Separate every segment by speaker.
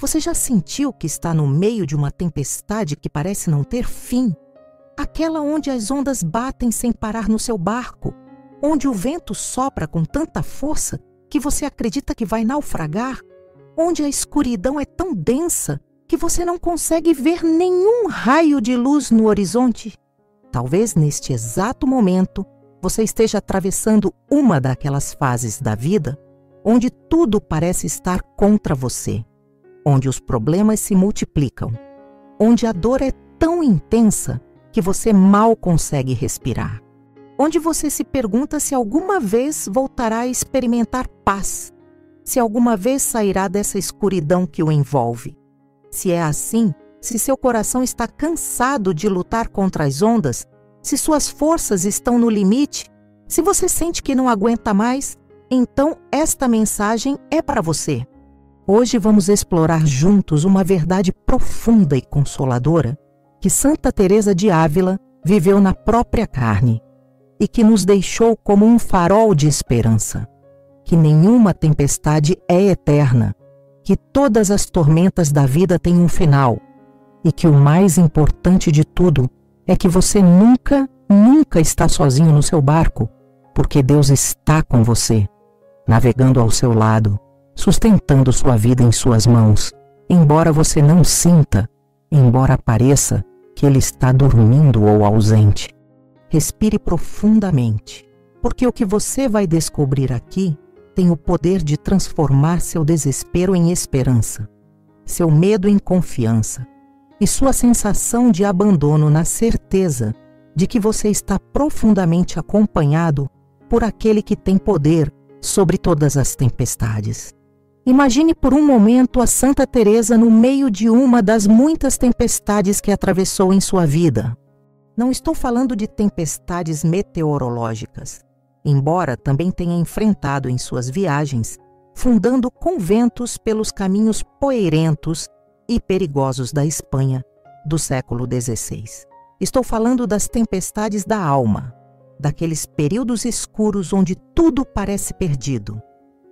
Speaker 1: Você já sentiu que está no meio de uma tempestade que parece não ter fim? Aquela onde as ondas batem sem parar no seu barco, onde o vento sopra com tanta força que você acredita que vai naufragar, onde a escuridão é tão densa que você não consegue ver nenhum raio de luz no horizonte. Talvez neste exato momento você esteja atravessando uma daquelas fases da vida onde tudo parece estar contra você, onde os problemas se multiplicam, onde a dor é tão intensa que você mal consegue respirar, onde você se pergunta se alguma vez voltará a experimentar paz, se alguma vez sairá dessa escuridão que o envolve. Se é assim, se seu coração está cansado de lutar contra as ondas, se suas forças estão no limite, se você sente que não aguenta mais, então esta mensagem é para você. Hoje vamos explorar juntos uma verdade profunda e consoladora que Santa Teresa de Ávila viveu na própria carne e que nos deixou como um farol de esperança, que nenhuma tempestade é eterna, que todas as tormentas da vida têm um final e que o mais importante de tudo é que você nunca está sozinho no seu barco, porque Deus está com você, navegando ao seu lado, sustentando sua vida em suas mãos, embora você não sinta, embora pareça que Ele está dormindo ou ausente. Respire profundamente, porque o que você vai descobrir aqui tem o poder de transformar seu desespero em esperança, seu medo em confiança e sua sensação de abandono na certeza de que você está profundamente acompanhado por aquele que tem poder sobre todas as tempestades. Imagine por um momento a Santa Teresa no meio de uma das muitas tempestades que atravessou em sua vida. Não estou falando de tempestades meteorológicas, embora também tenha enfrentado em suas viagens, fundando conventos pelos caminhos poeirentos e perigosos da Espanha do século XVI. Estou falando das tempestades da alma, daqueles períodos escuros onde tudo parece perdido,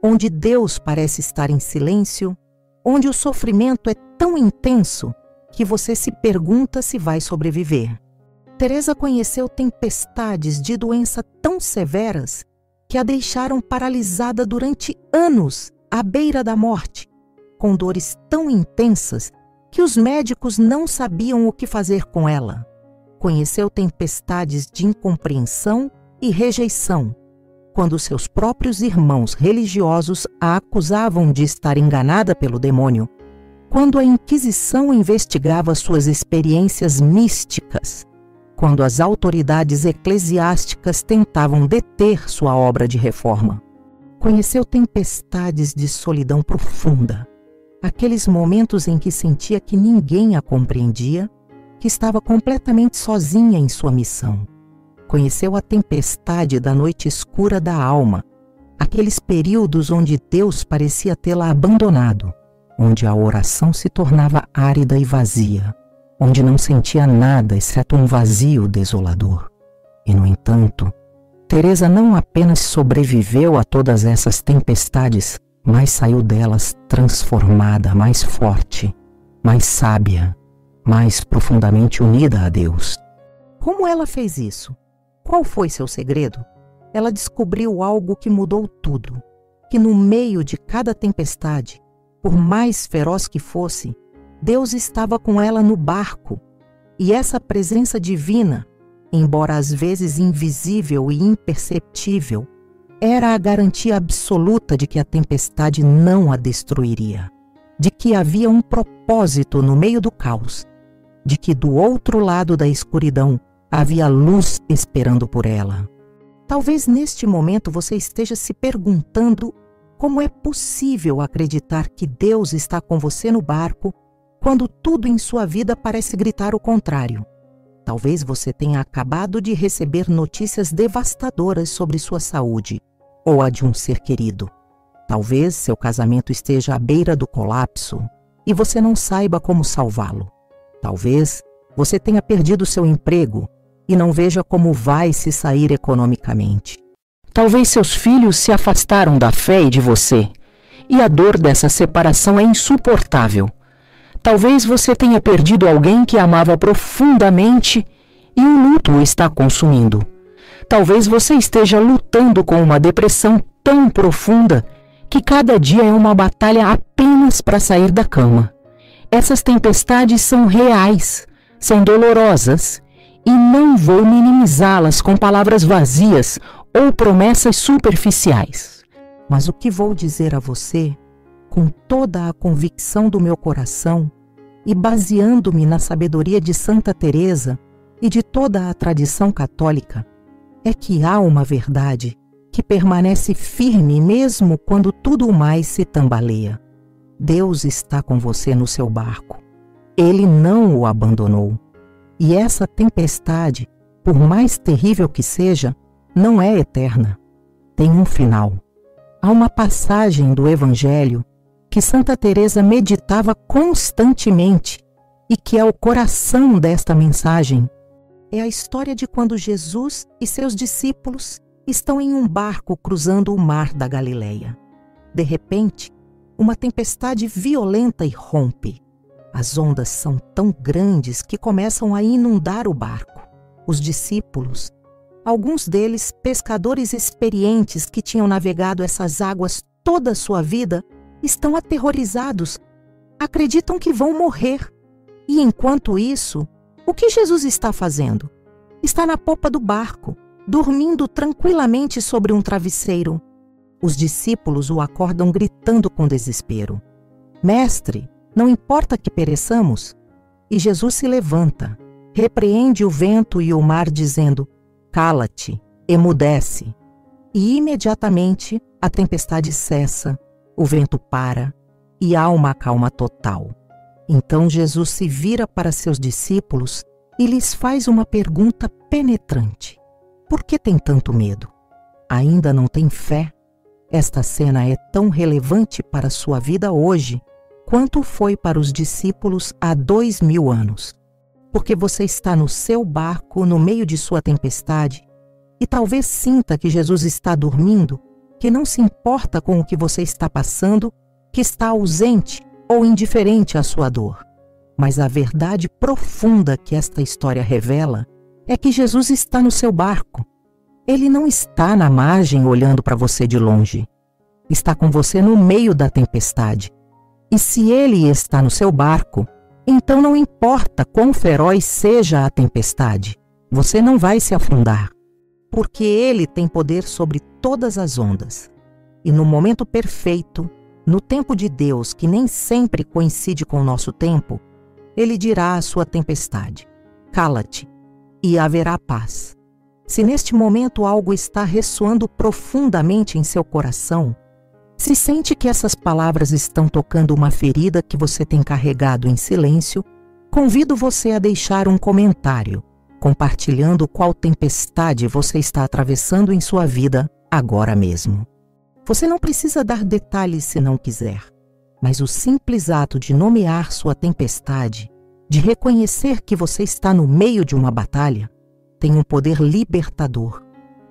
Speaker 1: onde Deus parece estar em silêncio, onde o sofrimento é tão intenso que você se pergunta se vai sobreviver. Teresa conheceu tempestades de doença tão severas que a deixaram paralisada durante anos à beira da morte, com dores tão intensas que os médicos não sabiam o que fazer com ela. Conheceu tempestades de incompreensão e rejeição, quando seus próprios irmãos religiosos a acusavam de estar enganada pelo demônio, quando a Inquisição investigava suas experiências místicas, quando as autoridades eclesiásticas tentavam deter sua obra de reforma. Conheceu tempestades de solidão profunda, aqueles momentos em que sentia que ninguém a compreendia, que estava completamente sozinha em sua missão. Conheceu a tempestade da noite escura da alma, aqueles períodos onde Deus parecia tê-la abandonado, onde a oração se tornava árida e vazia, onde não sentia nada exceto um vazio desolador. E, no entanto, Teresa não apenas sobreviveu a todas essas tempestades, mas saiu delas transformada, mais forte, mais sábia, mais profundamente unida a Deus. Como ela fez isso? Qual foi seu segredo? Ela descobriu algo que mudou tudo, que no meio de cada tempestade, por mais feroz que fosse, Deus estava com ela no barco, e essa presença divina, embora às vezes invisível e imperceptível, era a garantia absoluta de que a tempestade não a destruiria, de que havia um propósito no meio do caos, de que do outro lado da escuridão havia luz esperando por ela. Talvez neste momento você esteja se perguntando como é possível acreditar que Deus está com você no barco quando tudo em sua vida parece gritar o contrário. Talvez você tenha acabado de receber notícias devastadoras sobre sua saúde ou a de um ser querido. Talvez seu casamento esteja à beira do colapso e você não saiba como salvá-lo. Talvez você tenha perdido seu emprego e não veja como vai se sair economicamente. Talvez seus filhos se afastaram da fé e de você, e a dor dessa separação é insuportável, Talvez você tenha perdido alguém que amava profundamente e o luto o está consumindo. Talvez você esteja lutando com uma depressão tão profunda que cada dia é uma batalha apenas para sair da cama. Essas tempestades são reais, são dolorosas, e não vou minimizá-las com palavras vazias ou promessas superficiais. Mas o que vou dizer a você, com toda a convicção do meu coração e baseando-me na sabedoria de Santa Teresa e de toda a tradição católica, é que há uma verdade que permanece firme mesmo quando tudo mais se tambaleia. Deus está com você no seu barco. Ele não o abandonou. E essa tempestade, por mais terrível que seja, não é eterna. Tem um final. Há uma passagem do Evangelho que Santa Teresa meditava constantemente e que é o coração desta mensagem. É a história de quando Jesus e seus discípulos estão em um barco cruzando o mar da Galileia. De repente, uma tempestade violenta irrompe. As ondas são tão grandes que começam a inundar o barco. Os discípulos, alguns deles pescadores experientes que tinham navegado essas águas toda a sua vida, estão aterrorizados. Acreditam que vão morrer. E enquanto isso, o que Jesus está fazendo? Está na popa do barco, dormindo tranquilamente sobre um travesseiro. Os discípulos o acordam gritando com desespero: Mestre, não importa que pereçamos? E Jesus se levanta, repreende o vento e o mar dizendo: Cala-te, emudece. E imediatamente a tempestade cessa, o vento para e há uma calma total. Então Jesus se vira para seus discípulos e lhes faz uma pergunta penetrante: Por que tem tanto medo? Ainda não tem fé? Esta cena é tão relevante para a sua vida hoje quanto foi para os discípulos há 2000 anos. Porque você está no seu barco, no meio de sua tempestade, e talvez sinta que Jesus está dormindo, que não se importa com o que você está passando, que está ausente ou indiferente à sua dor. Mas a verdade profunda que esta história revela é que Jesus está no seu barco. Ele não está na margem olhando para você de longe. Está com você no meio da tempestade. E se ele está no seu barco, então não importa quão feroz seja a tempestade, você não vai se afundar, porque ele tem poder sobre todas as ondas. E no momento perfeito, no tempo de Deus, que nem sempre coincide com o nosso tempo, ele dirá à sua tempestade: Cala-te, e haverá paz. Se neste momento algo está ressoando profundamente em seu coração, se sente que essas palavras estão tocando uma ferida que você tem carregado em silêncio, convido você a deixar um comentário, compartilhando qual tempestade você está atravessando em sua vida agora mesmo. Você não precisa dar detalhes se não quiser, mas o simples ato de nomear sua tempestade, de reconhecer que você está no meio de uma batalha, tem um poder libertador.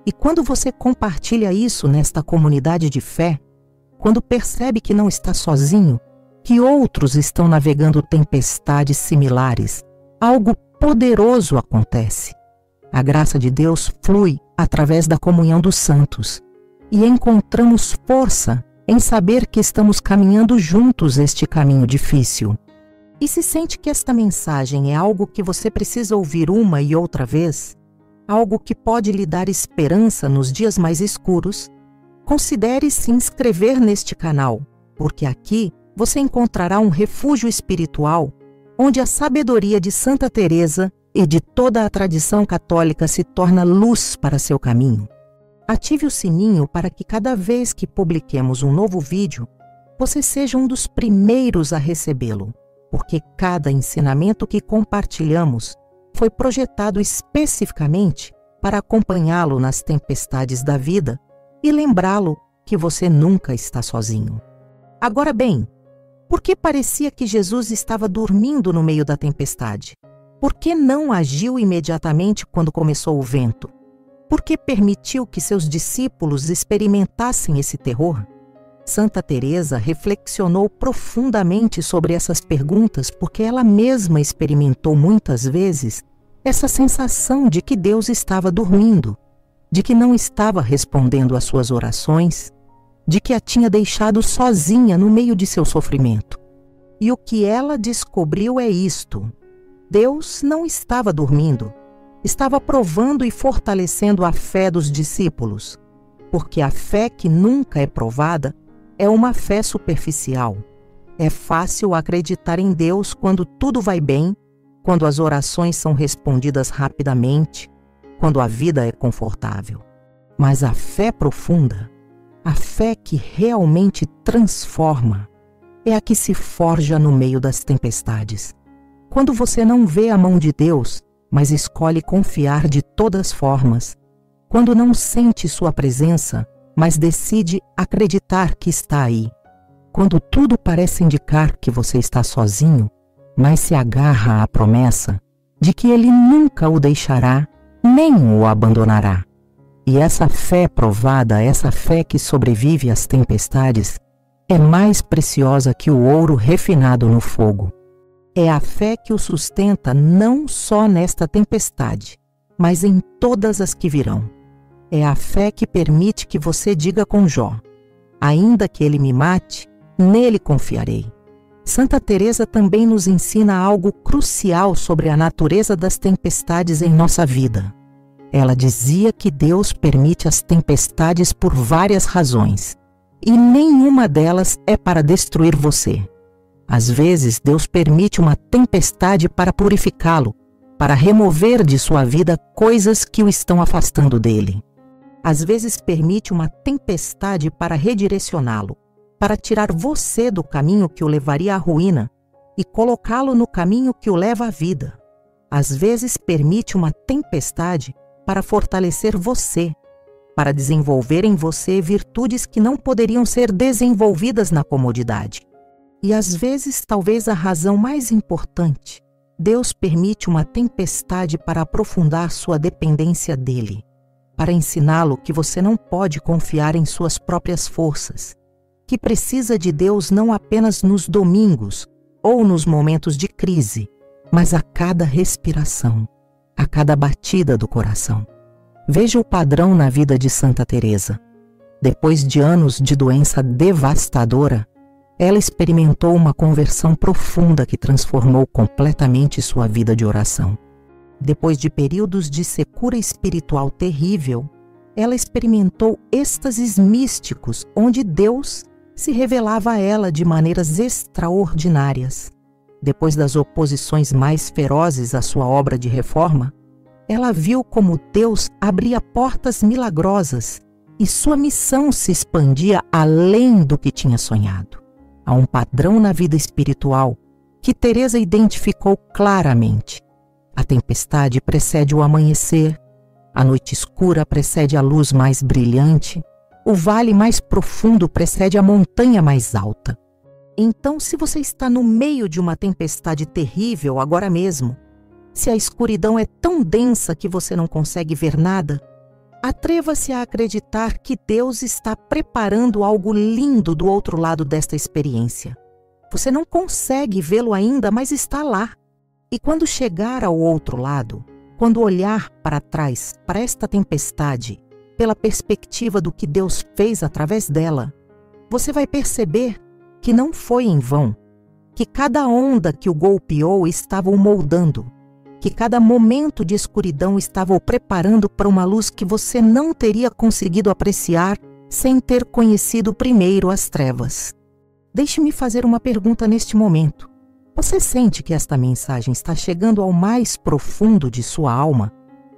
Speaker 1: E quando você compartilha isso nesta comunidade de fé, quando percebe que não está sozinho, que outros estão navegando tempestades similares, algo poderoso acontece. A graça de Deus flui através da comunhão dos santos e encontramos força em saber que estamos caminhando juntos este caminho difícil. E se sente que esta mensagem é algo que você precisa ouvir uma e outra vez, algo que pode lhe dar esperança nos dias mais escuros, considere se inscrever neste canal, porque aqui você encontrará um refúgio espiritual onde a sabedoria de Santa Teresa e de toda a tradição católica se torna luz para seu caminho. Ative o sininho para que cada vez que publiquemos um novo vídeo, você seja um dos primeiros a recebê-lo, porque cada ensinamento que compartilhamos foi projetado especificamente para acompanhá-lo nas tempestades da vida e lembrá-lo que você nunca está sozinho. Agora bem, por que parecia que Jesus estava dormindo no meio da tempestade? Por que não agiu imediatamente quando começou o vento? Por que permitiu que seus discípulos experimentassem esse terror? Santa Teresa reflexionou profundamente sobre essas perguntas porque ela mesma experimentou muitas vezes essa sensação de que Deus estava dormindo, de que não estava respondendo às suas orações, de que a tinha deixado sozinha no meio de seu sofrimento. E o que ela descobriu é isto: Deus não estava dormindo, estava provando e fortalecendo a fé dos discípulos, porque a fé que nunca é provada é uma fé superficial. É fácil acreditar em Deus quando tudo vai bem, quando as orações são respondidas rapidamente, quando a vida é confortável. Mas a fé profunda, a fé que realmente transforma, é a que se forja no meio das tempestades. Quando você não vê a mão de Deus, mas escolhe confiar de todas formas. Quando não sente sua presença, mas decide acreditar que está aí. Quando tudo parece indicar que você está sozinho, mas se agarra à promessa de que Ele nunca o deixará, nem o abandonará. E essa fé provada, essa fé que sobrevive às tempestades, é mais preciosa que o ouro refinado no fogo. É a fé que o sustenta não só nesta tempestade, mas em todas as que virão. É a fé que permite que você diga com Jó: ainda que ele me mate, nele confiarei. Santa Teresa também nos ensina algo crucial sobre a natureza das tempestades em nossa vida. Ela dizia que Deus permite as tempestades por várias razões, e nenhuma delas é para destruir você. Às vezes, Deus permite uma tempestade para purificá-lo, para remover de sua vida coisas que o estão afastando dele. Às vezes permite uma tempestade para redirecioná-lo, para tirar você do caminho que o levaria à ruína e colocá-lo no caminho que o leva à vida. Às vezes permite uma tempestade para fortalecer você, para desenvolver em você virtudes que não poderiam ser desenvolvidas na comodidade. E às vezes, talvez a razão mais importante, Deus permite uma tempestade para aprofundar sua dependência dele, para ensiná-lo que você não pode confiar em suas próprias forças, que precisa de Deus não apenas nos domingos ou nos momentos de crise, mas a cada respiração, a cada batida do coração. Veja o padrão na vida de Santa Teresa. Depois de anos de doença devastadora, ela experimentou uma conversão profunda que transformou completamente sua vida de oração. Depois de períodos de secura espiritual terrível, ela experimentou êxtases místicos onde Deus se revelava a ela de maneiras extraordinárias. Depois das oposições mais ferozes à sua obra de reforma, ela viu como Deus abria portas milagrosas e sua missão se expandia além do que tinha sonhado. Há um padrão na vida espiritual que Teresa identificou claramente. A tempestade precede o amanhecer, a noite escura precede a luz mais brilhante, o vale mais profundo precede a montanha mais alta. Então, se você está no meio de uma tempestade terrível agora mesmo, se a escuridão é tão densa que você não consegue ver nada, atreva-se a acreditar que Deus está preparando algo lindo do outro lado desta experiência. Você não consegue vê-lo ainda, mas está lá. E quando chegar ao outro lado, quando olhar para trás, para esta tempestade, pela perspectiva do que Deus fez através dela, você vai perceber que não foi em vão, que cada onda que o golpeou estava o moldando, que cada momento de escuridão estava o preparando para uma luz que você não teria conseguido apreciar sem ter conhecido primeiro as trevas. Deixe-me fazer uma pergunta neste momento. Você sente que esta mensagem está chegando ao mais profundo de sua alma?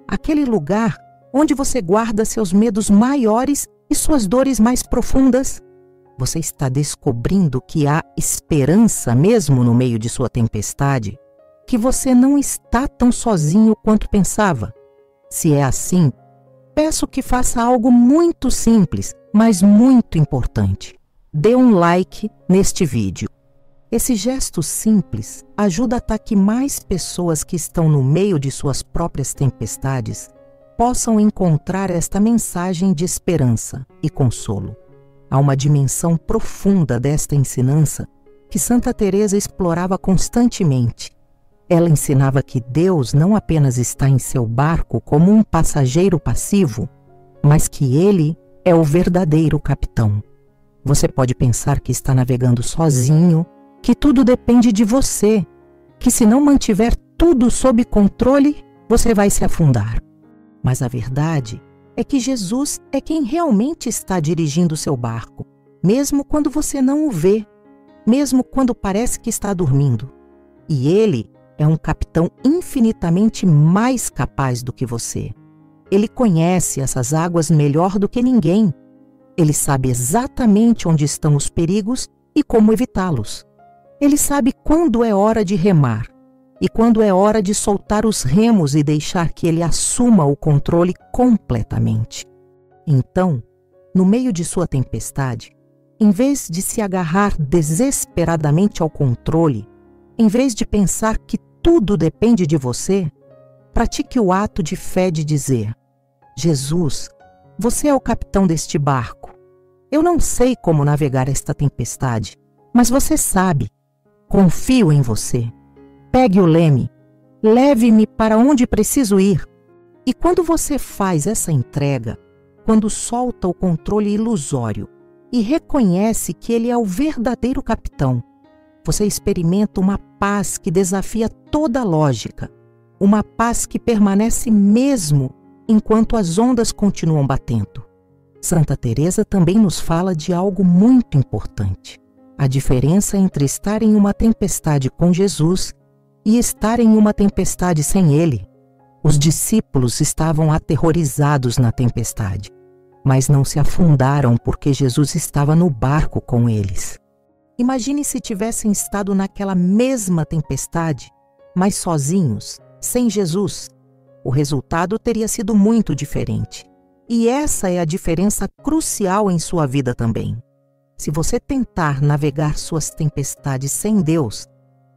Speaker 1: Aquele lugar onde você guarda seus medos maiores e suas dores mais profundas? Você está descobrindo que há esperança mesmo no meio de sua tempestade? Que você não está tão sozinho quanto pensava? Se é assim, peço que faça algo muito simples, mas muito importante. Dê um like neste vídeo. Esse gesto simples ajuda a que mais pessoas que estão no meio de suas próprias tempestades possam encontrar esta mensagem de esperança e consolo. Há uma dimensão profunda desta ensinança que Santa Teresa explorava constantemente. Ela ensinava que Deus não apenas está em seu barco como um passageiro passivo, mas que Ele é o verdadeiro capitão. Você pode pensar que está navegando sozinho, que tudo depende de você, que se não mantiver tudo sob controle, você vai se afundar. Mas a verdade é que Jesus é quem realmente está dirigindo seu barco, mesmo quando você não o vê, mesmo quando parece que está dormindo. E Ele é um capitão infinitamente mais capaz do que você. Ele conhece essas águas melhor do que ninguém. Ele sabe exatamente onde estão os perigos e como evitá-los. Ele sabe quando é hora de remar e quando é hora de soltar os remos e deixar que ele assuma o controle completamente. Então, no meio de sua tempestade, em vez de se agarrar desesperadamente ao controle, em vez de pensar que tudo depende de você, pratique o ato de fé de dizer: Jesus, você é o capitão deste barco. Eu não sei como navegar esta tempestade, mas você sabe. Confio em você. Pegue o leme, leve-me para onde preciso ir. E quando você faz essa entrega, quando solta o controle ilusório e reconhece que ele é o verdadeiro capitão, você experimenta uma paz que desafia toda a lógica, uma paz que permanece mesmo enquanto as ondas continuam batendo. Santa Teresa também nos fala de algo muito importante: a diferença entre estar em uma tempestade com Jesus e estar em uma tempestade sem Ele. Os discípulos estavam aterrorizados na tempestade, mas não se afundaram porque Jesus estava no barco com eles. Imagine se tivessem estado naquela mesma tempestade, mas sozinhos, sem Jesus. O resultado teria sido muito diferente. E essa é a diferença crucial em sua vida também. Se você tentar navegar suas tempestades sem Deus,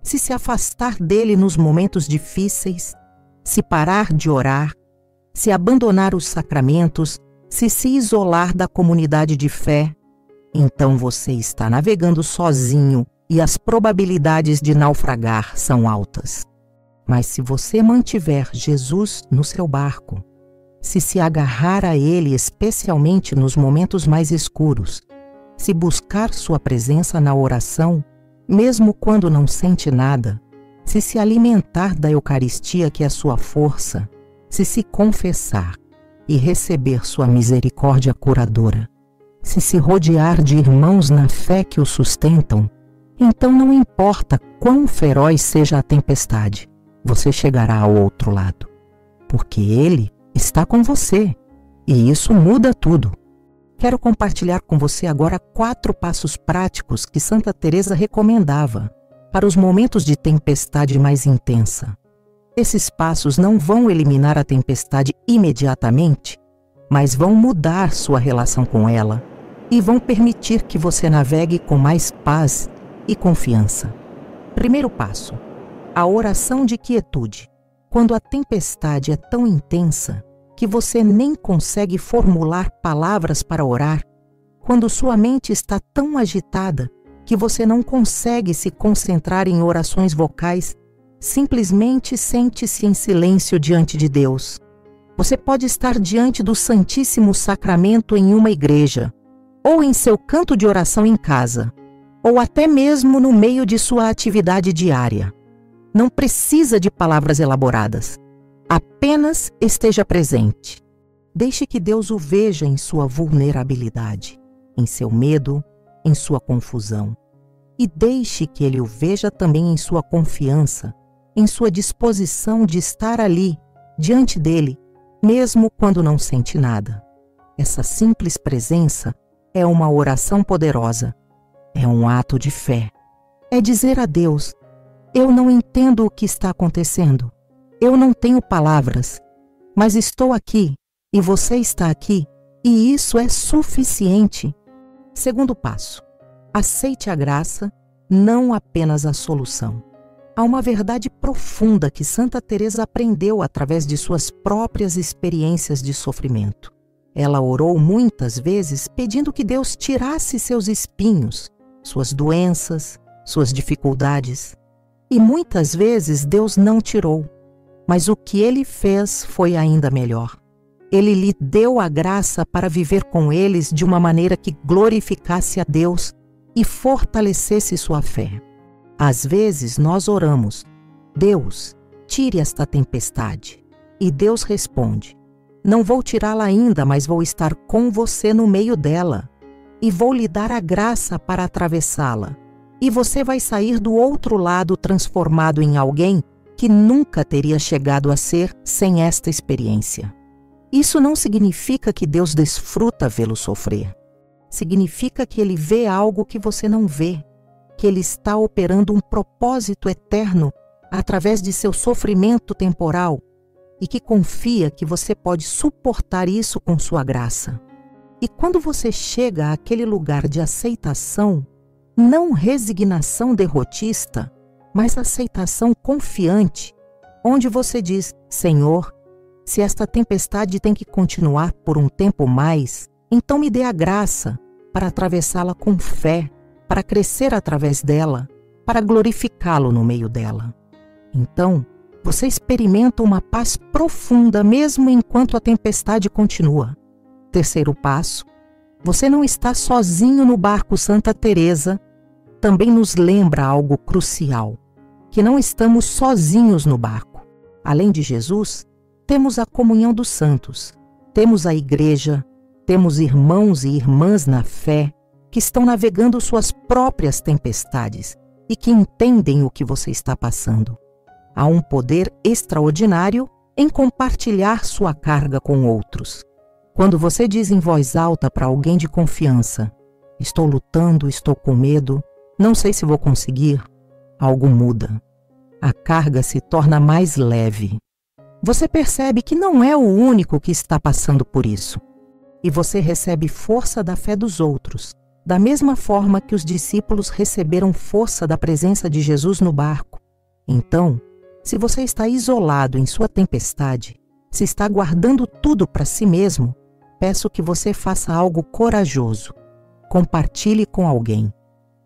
Speaker 1: se afastar dele nos momentos difíceis, se parar de orar, se abandonar os sacramentos, se isolar da comunidade de fé, então você está navegando sozinho e as probabilidades de naufragar são altas. Mas se você mantiver Jesus no seu barco, se agarrar a Ele especialmente nos momentos mais escuros, se buscar sua presença na oração, mesmo quando não sente nada, se alimentar da Eucaristia que é sua força, se confessar e receber sua misericórdia curadora, se rodear de irmãos na fé que o sustentam, então não importa quão feroz seja a tempestade, você chegará ao outro lado, porque Ele está com você, e isso muda tudo. Quero compartilhar com você agora 4 passos práticos que Santa Teresa recomendava para os momentos de tempestade mais intensa. Esses passos não vão eliminar a tempestade imediatamente, mas vão mudar sua relação com ela e vão permitir que você navegue com mais paz e confiança. Primeiro passo: a oração de quietude. Quando a tempestade é tão intensa que você nem consegue formular palavras para orar, quando sua mente está tão agitada que você não consegue se concentrar em orações vocais, simplesmente sente-se em silêncio diante de Deus. Você pode estar diante do Santíssimo Sacramento em uma igreja, ou em seu canto de oração em casa, ou até mesmo no meio de sua atividade diária. Não precisa de palavras elaboradas. Apenas esteja presente. Deixe que Deus o veja em sua vulnerabilidade, em seu medo, em sua confusão. E deixe que Ele o veja também em sua confiança, em sua disposição de estar ali, diante dele, mesmo quando não sente nada. Essa simples presença é uma oração poderosa. É um ato de fé. É dizer a Deus: eu não entendo o que está acontecendo. Eu não tenho palavras, mas estou aqui e você está aqui, e isso é suficiente. Segundo passo: aceite a graça, não apenas a solução. Há uma verdade profunda que Santa Teresa aprendeu através de suas próprias experiências de sofrimento. Ela orou muitas vezes pedindo que Deus tirasse seus espinhos, suas doenças, suas dificuldades. E muitas vezes Deus não tirou, mas o que Ele fez foi ainda melhor. Ele lhe deu a graça para viver com eles de uma maneira que glorificasse a Deus e fortalecesse sua fé. Às vezes nós oramos: Deus, tire esta tempestade. E Deus responde: não vou tirá-la ainda, mas vou estar com você no meio dela. E vou lhe dar a graça para atravessá-la. E você vai sair do outro lado transformado em alguém que nunca teria chegado a ser sem esta experiência. Isso não significa que Deus desfruta vê-lo sofrer. Significa que Ele vê algo que você não vê, que Ele está operando um propósito eterno através de seu sofrimento temporal e que confia que você pode suportar isso com sua graça. E quando você chega àquele lugar de aceitação, não resignação derrotista, mas aceitação confiante, onde você diz: Senhor, se esta tempestade tem que continuar por um tempo mais, então me dê a graça para atravessá-la com fé, para crescer através dela, para glorificá-lo no meio dela. Então, você experimenta uma paz profunda mesmo enquanto a tempestade continua. Terceiro passo: você não está sozinho no barco. Santa Teresa também nos lembra algo crucial, que não estamos sozinhos no barco. Além de Jesus, temos a comunhão dos santos, temos a igreja, temos irmãos e irmãs na fé que estão navegando suas próprias tempestades e que entendem o que você está passando. Há um poder extraordinário em compartilhar sua carga com outros. Quando você diz em voz alta para alguém de confiança: estou lutando, estou com medo, não sei se vou conseguir, algo muda. A carga se torna mais leve. Você percebe que não é o único que está passando por isso. E você recebe força da fé dos outros, da mesma forma que os discípulos receberam força da presença de Jesus no barco. Então, se você está isolado em sua tempestade, se está guardando tudo para si mesmo, peço que você faça algo corajoso. Compartilhe com alguém.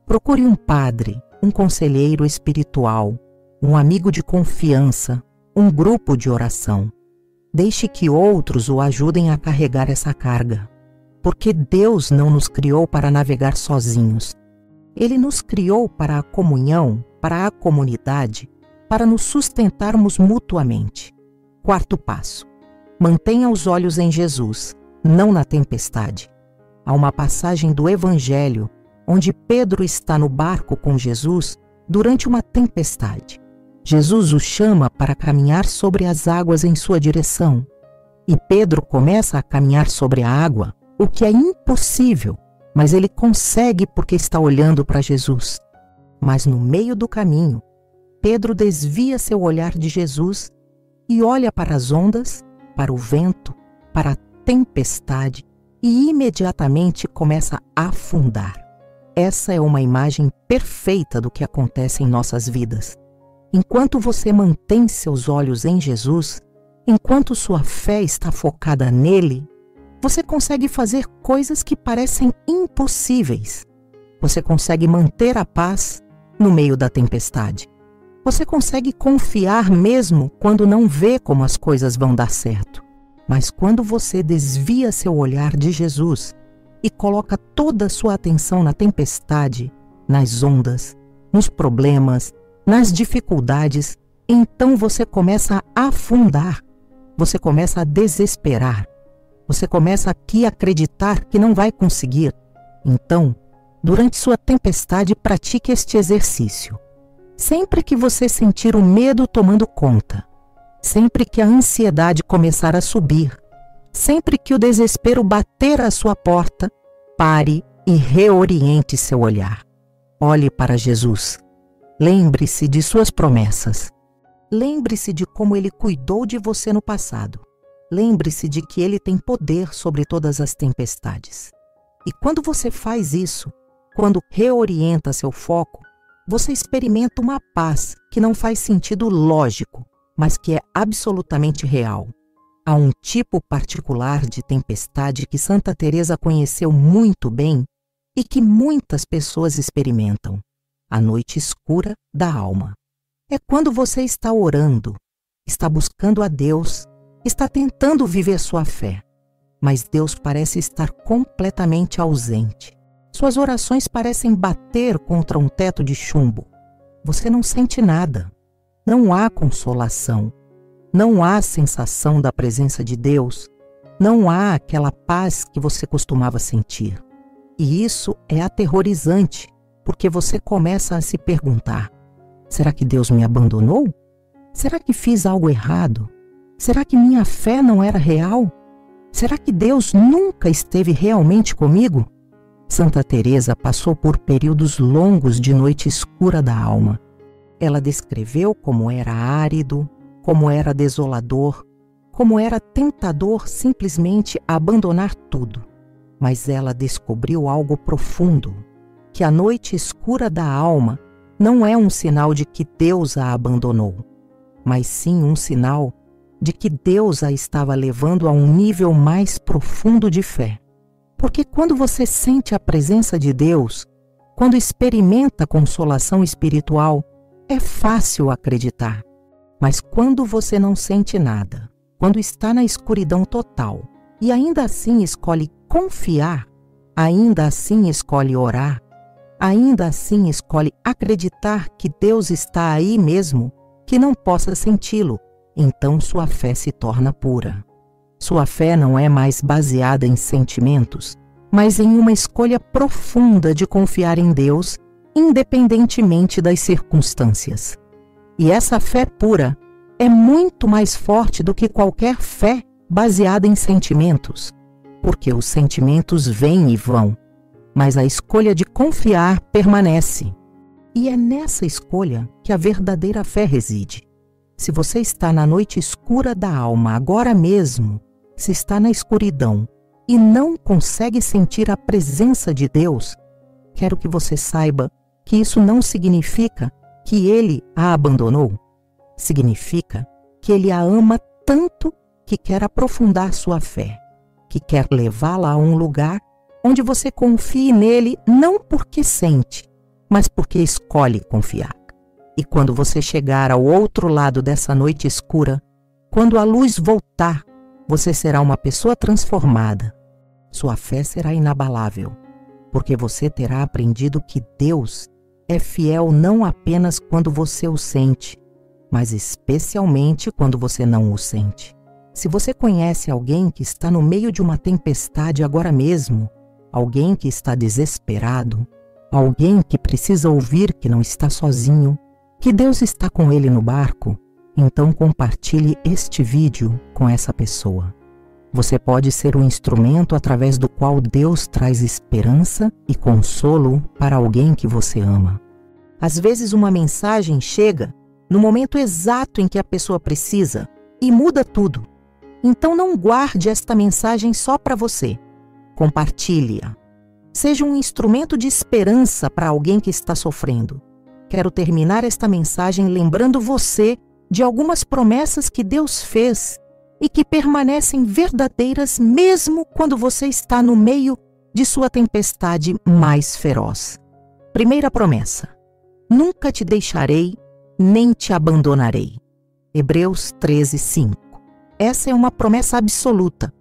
Speaker 1: Procure um padre, um conselheiro espiritual, um amigo de confiança, um grupo de oração. Deixe que outros o ajudem a carregar essa carga. Porque Deus não nos criou para navegar sozinhos. Ele nos criou para a comunhão, para a comunidade, para nos sustentarmos mutuamente. Quarto passo: mantenha os olhos em Jesus, não na tempestade. Há uma passagem do Evangelho onde Pedro está no barco com Jesus durante uma tempestade. Jesus o chama para caminhar sobre as águas em sua direção. E Pedro começa a caminhar sobre a água, o que é impossível, mas ele consegue porque está olhando para Jesus. Mas no meio do caminho, Pedro desvia seu olhar de Jesus e olha para as ondas, para o vento, para a tempestade e imediatamente começa a afundar. Essa é uma imagem perfeita do que acontece em nossas vidas. Enquanto você mantém seus olhos em Jesus, enquanto sua fé está focada nele, você consegue fazer coisas que parecem impossíveis. Você consegue manter a paz no meio da tempestade. Você consegue confiar mesmo quando não vê como as coisas vão dar certo. Mas quando você desvia seu olhar de Jesus e coloca toda a sua atenção na tempestade, nas ondas, nos problemas, nas dificuldades, então você começa a afundar, você começa a desesperar, você começa aqui a acreditar que não vai conseguir. Então, durante sua tempestade, pratique este exercício. Sempre que você sentir o medo tomando conta, sempre que a ansiedade começar a subir, sempre que o desespero bater à sua porta, pare e reoriente seu olhar. Olhe para Jesus. Lembre-se de suas promessas. Lembre-se de como Ele cuidou de você no passado. Lembre-se de que Ele tem poder sobre todas as tempestades. E quando você faz isso, quando reorienta seu foco, você experimenta uma paz que não faz sentido lógico, mas que é absolutamente real. Há um tipo particular de tempestade que Santa Teresa conheceu muito bem e que muitas pessoas experimentam: a noite escura da alma. É quando você está orando, está buscando a Deus, está tentando viver sua fé, mas Deus parece estar completamente ausente. Suas orações parecem bater contra um teto de chumbo. Você não sente nada. Não há consolação. Não há sensação da presença de Deus. Não há aquela paz que você costumava sentir. E isso é aterrorizante, porque você começa a se perguntar: será que Deus me abandonou? Será que fiz algo errado? Será que minha fé não era real? Será que Deus nunca esteve realmente comigo? Santa Teresa passou por períodos longos de noite escura da alma. Ela descreveu como era árido, como era desolador, como era tentador simplesmente abandonar tudo. Mas ela descobriu algo profundo, que a noite escura da alma não é um sinal de que Deus a abandonou, mas sim um sinal de que Deus a estava levando a um nível mais profundo de fé. Porque quando você sente a presença de Deus, quando experimenta consolação espiritual, é fácil acreditar. Mas quando você não sente nada, quando está na escuridão total e ainda assim escolhe confiar, ainda assim escolhe orar, ainda assim escolhe acreditar que Deus está aí mesmo, que não possa senti-lo, então sua fé se torna pura. Sua fé não é mais baseada em sentimentos, mas em uma escolha profunda de confiar em Deus, independentemente das circunstâncias. E essa fé pura é muito mais forte do que qualquer fé baseada em sentimentos, porque os sentimentos vêm e vão, mas a escolha de confiar permanece. E é nessa escolha que a verdadeira fé reside. Se você está na noite escura da alma agora mesmo, se está na escuridão e não consegue sentir a presença de Deus, quero que você saiba que isso não significa que Ele a abandonou. Significa que Ele a ama tanto que quer aprofundar sua fé, que quer levá-la a um lugar onde você confie nele não porque sente, mas porque escolhe confiar. E quando você chegar ao outro lado dessa noite escura, quando a luz voltar, você será uma pessoa transformada. Sua fé será inabalável, porque você terá aprendido que Deus é fiel não apenas quando você o sente, mas especialmente quando você não o sente. Se você conhece alguém que está no meio de uma tempestade agora mesmo, alguém que está desesperado, alguém que precisa ouvir que não está sozinho, que Deus está com ele no barco, então compartilhe este vídeo com essa pessoa. Você pode ser o instrumento através do qual Deus traz esperança e consolo para alguém que você ama. Às vezes uma mensagem chega no momento exato em que a pessoa precisa e muda tudo. Então não guarde esta mensagem só para você. Compartilhe-a. Seja um instrumento de esperança para alguém que está sofrendo. Quero terminar esta mensagem lembrando você de algumas promessas que Deus fez e que permanecem verdadeiras mesmo quando você está no meio de sua tempestade mais feroz. Primeira promessa: nunca te deixarei, nem te abandonarei. Hebreus 13:5. Essa é uma promessa absoluta.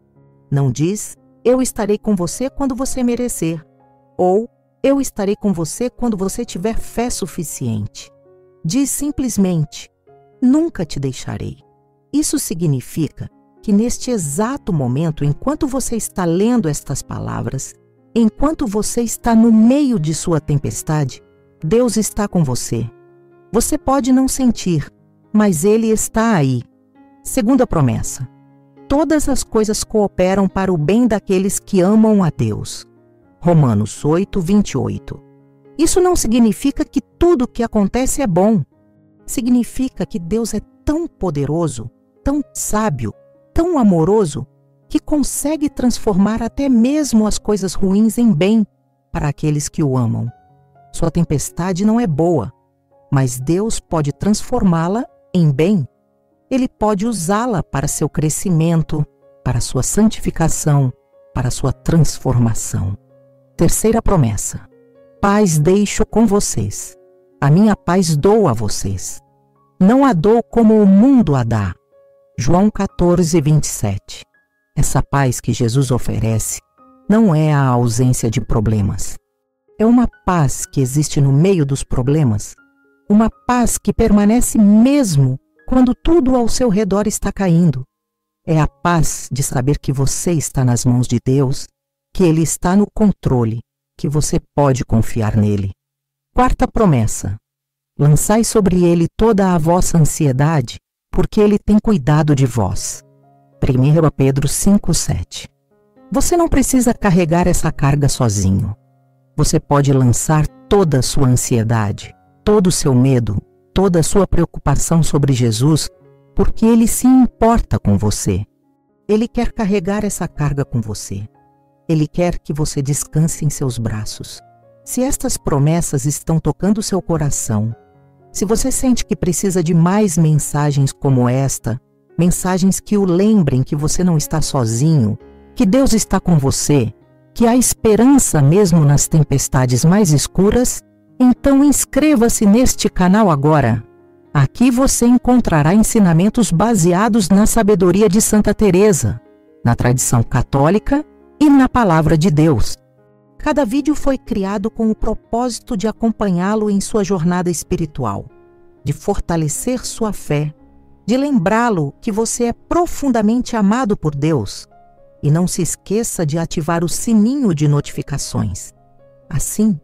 Speaker 1: Não diz: eu estarei com você quando você merecer, ou eu estarei com você quando você tiver fé suficiente. Diz simplesmente: nunca te deixarei. Isso significa que neste exato momento, enquanto você está lendo estas palavras, enquanto você está no meio de sua tempestade, Deus está com você. Você pode não sentir, mas Ele está aí. Segunda promessa: todas as coisas cooperam para o bem daqueles que amam a Deus. Romanos 8:28. Isso não significa que tudo o que acontece é bom. Significa que Deus é tão poderoso, tão sábio, tão amoroso, que consegue transformar até mesmo as coisas ruins em bem para aqueles que o amam. Sua tempestade não é boa, mas Deus pode transformá-la em bem. Ele pode usá-la para seu crescimento, para sua santificação, para sua transformação. Terceira promessa: paz deixo com vocês. A minha paz dou a vocês. Não a dou como o mundo a dá. João 14, 27. Essa paz que Jesus oferece não é a ausência de problemas. É uma paz que existe no meio dos problemas. Uma paz que permanece mesmo quando tudo ao seu redor está caindo. É a paz de saber que você está nas mãos de Deus, que Ele está no controle, que você pode confiar nele. Quarta promessa: lançai sobre Ele toda a vossa ansiedade, porque Ele tem cuidado de vós. 1 Pedro 5,7. Você não precisa carregar essa carga sozinho. Você pode lançar toda a sua ansiedade, todo o seu medo, toda a sua preocupação sobre Jesus, porque Ele se importa com você. Ele quer carregar essa carga com você. Ele quer que você descanse em seus braços. Se estas promessas estão tocando seu coração, se você sente que precisa de mais mensagens como esta, mensagens que o lembrem que você não está sozinho, que Deus está com você, que há esperança mesmo nas tempestades mais escuras, então inscreva-se neste canal agora. Aqui você encontrará ensinamentos baseados na sabedoria de Santa Teresa, na tradição católica e na palavra de Deus. Cada vídeo foi criado com o propósito de acompanhá-lo em sua jornada espiritual, de fortalecer sua fé, de lembrá-lo que você é profundamente amado por Deus. E não se esqueça de ativar o sininho de notificações. Assim,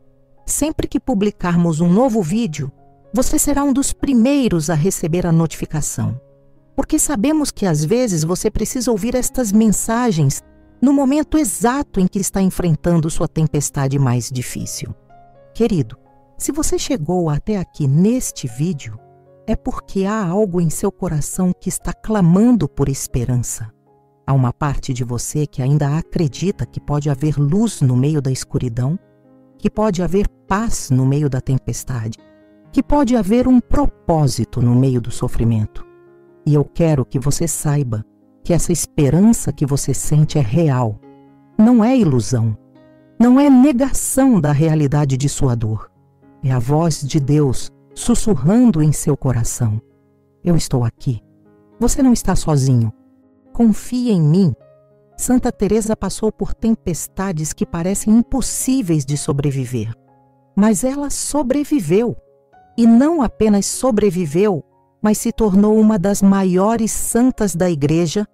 Speaker 1: sempre que publicarmos um novo vídeo, você será um dos primeiros a receber a notificação. Porque sabemos que às vezes você precisa ouvir estas mensagens no momento exato em que está enfrentando sua tempestade mais difícil. Querido, se você chegou até aqui neste vídeo, é porque há algo em seu coração que está clamando por esperança. Há uma parte de você que ainda acredita que pode haver luz no meio da escuridão, que pode haver paz no meio da tempestade, que pode haver um propósito no meio do sofrimento. E eu quero que você saiba que essa esperança que você sente é real, não é ilusão, não é negação da realidade de sua dor. É a voz de Deus sussurrando em seu coração: eu estou aqui, você não está sozinho. Confie em mim. Santa Teresa passou por tempestades que parecem impossíveis de sobreviver. Mas ela sobreviveu. E não apenas sobreviveu, mas se tornou uma das maiores santas da Igreja,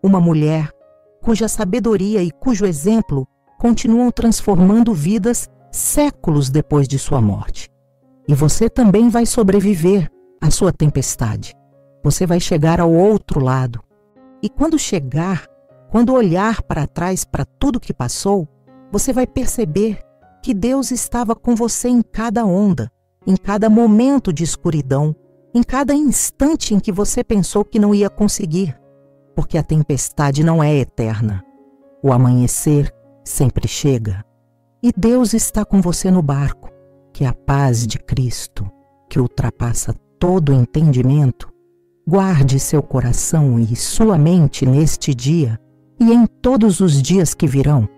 Speaker 1: uma mulher cuja sabedoria e cujo exemplo continuam transformando vidas séculos depois de sua morte. E você também vai sobreviver à sua tempestade. Você vai chegar ao outro lado. E quando chegar, quando olhar para trás para tudo que passou, você vai perceber que Deus estava com você em cada onda, em cada momento de escuridão, em cada instante em que você pensou que não ia conseguir, porque a tempestade não é eterna. O amanhecer sempre chega. E Deus está com você no barco, que a paz de Cristo, que ultrapassa todo entendimento, guarde seu coração e sua mente neste dia e em todos os dias que virão.